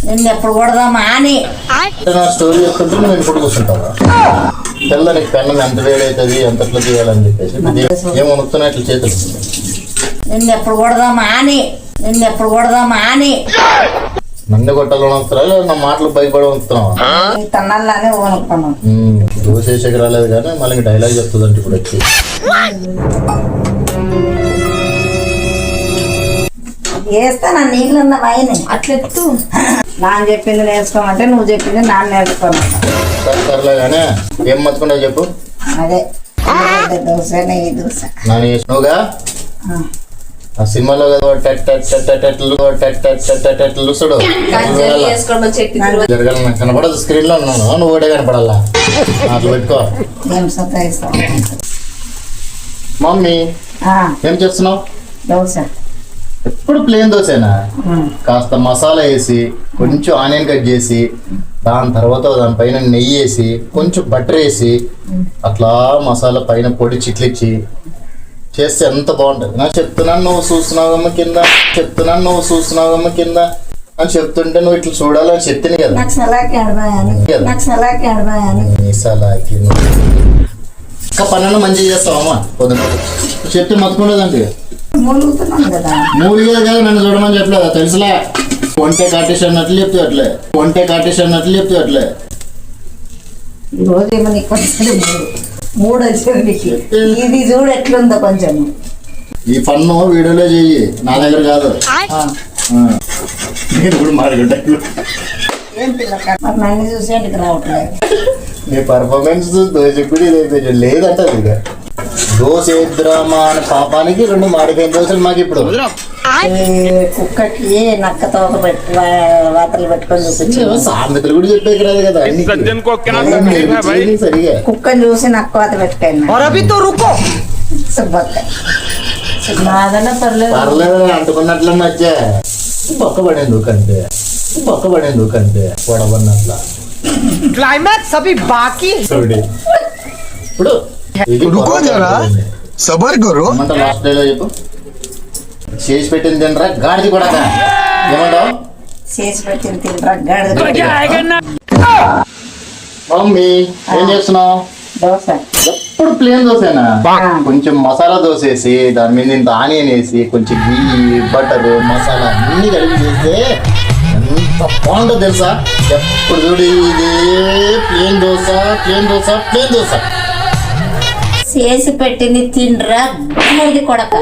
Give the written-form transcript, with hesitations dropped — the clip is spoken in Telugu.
నిన్ను ఎప్పుడు కొడదామా అని నా స్టోరీ చెప్తుంటే నువ్వు ఇప్పుడు కూర్చుంటావా? తెల్ల నీకు పెన్నం ఎంత వేడవుతుంది ఎంతట్లో చేయాలని చెప్పేసి ఏం వణుకుతున్నా ఇట్లా చేతులు. నిన్ను ఎప్పుడు కొడదామా అని నన్ను కొట్టాలని వస్తారా లేదా నా మాటలు భయపడి వస్తున్నావా? తన్నాలని కొనుక్కున్నాను. దోసేసకి రాలేదు కానీ మళ్ళీ డైలాగ్ చెప్తుందంటే ఇప్పుడు వచ్చి వేస్తాను నీళ్ళన్న వైని అట్లెత్తు. నాన్న చెప్పింది నేర్చుకోమంటే నువ్వు చెప్పింది నాన్న నేర్చుకోమంటా. సరేలే కానీ ఏం మర్చుకుంటావు చెప్పు. అదే దోశ నెయ్యి దోశ నువ్వుగా ఆ సినిమాలో కదా చూడు జరగాలి నాకు కనపడదు స్క్రీన్ లో ఉన్నాను నువ్వు ఒకటే కనపడాలా అట్లా పెట్టుకో. ఏం సతాయిస్తావు? మమ్మీ ఏం చేస్తున్నావు? దోశ ఎప్పుడు ప్లేన్ దోశనా? కాస్త మసాలా వేసి కొంచెం ఆనియన్ కట్ చేసి దాని తర్వాత దానిపైన నెయ్యి వేసి కొంచెం బటర్ వేసి అట్లా మసాలా పైన పొడి చిట్లిచ్చి చేస్తే ఎంత బాగుంటుంది. నాకు చెప్తున్నాను నువ్వు చూస్తున్నావమ్మ కింద అని చెప్తుంటే నువ్వు ఇట్లా చూడాలని చెప్తుంది కదా. ఇంకా పనులు మంచిగా చేస్తావమ్మా పొద్దున చెప్తే మత్తుకుండదండి. మూలుగుతున్నాను కదా. మూలిగా కదా నన్ను చూడమని చెప్పలేదా తెలుసులే. వంటే కాటేసి అన్నట్లు చెప్తే అట్లే ఈరోజు ఏమో నీకు కొంచెం మూడు వచ్చింది. ఇది చూడు ఎట్లుందో కొంచెం. ఈ పన్ను వీడియోలో చెయ్యి నా దగ్గర కాదు. నేను కూడా మాడుకుంటా. ఏం పిల్లక మరి నన్ను చూసేందుకు రావట్లేదు. నీ పర్ఫార్మెన్స్ దోశ కూడా ఇదైపోయింది లేదంట. ఇక దోశ ఎద్దురామా అనే పాపానికి 2 మాడిపోయిన దోశలు మాకు ఇప్పుడు. కుక్కకి నక్క తోక పెట్టి వాతలు పెట్టుకొని చూపించు. సామెతలు కూడా చెప్పేకి రాదు కదా సరిగా. కుక్కని చూసి నక్క వాత పెట్టుకోండి. పర్లేదు అంటుకున్నట్లు మధ్య బొక్క పడేందుకు కంటే పొడబడినట్లా క్లైమాక్స్ అభి బాకీ. ఇప్పుడు లాస్ట్ డేలో చెప్పు. చేసి పెట్టింది తినరా గాడిది కూడా ఏమంటావు? చేసి పెట్టింది తినరా గాడిద. మమ్మీ ఏం చేస్తున్నావు? దోశ ఎప్పుడు ప్లేన్ దోశనా? కొంచెం మసాలా దోశ వేసి దాని మీద ఇంత ఆనియన్ వేసి కొంచెం గీ బటర్ మసాలా అన్ని కలిపి చేస్తే ఎంత బాగుంటుందో తెలుసా? ఎప్పుడు చూడు ఇదే ప్లేన్ దోశ. చేసి పెట్టింది తినరా గాడిద కొడక.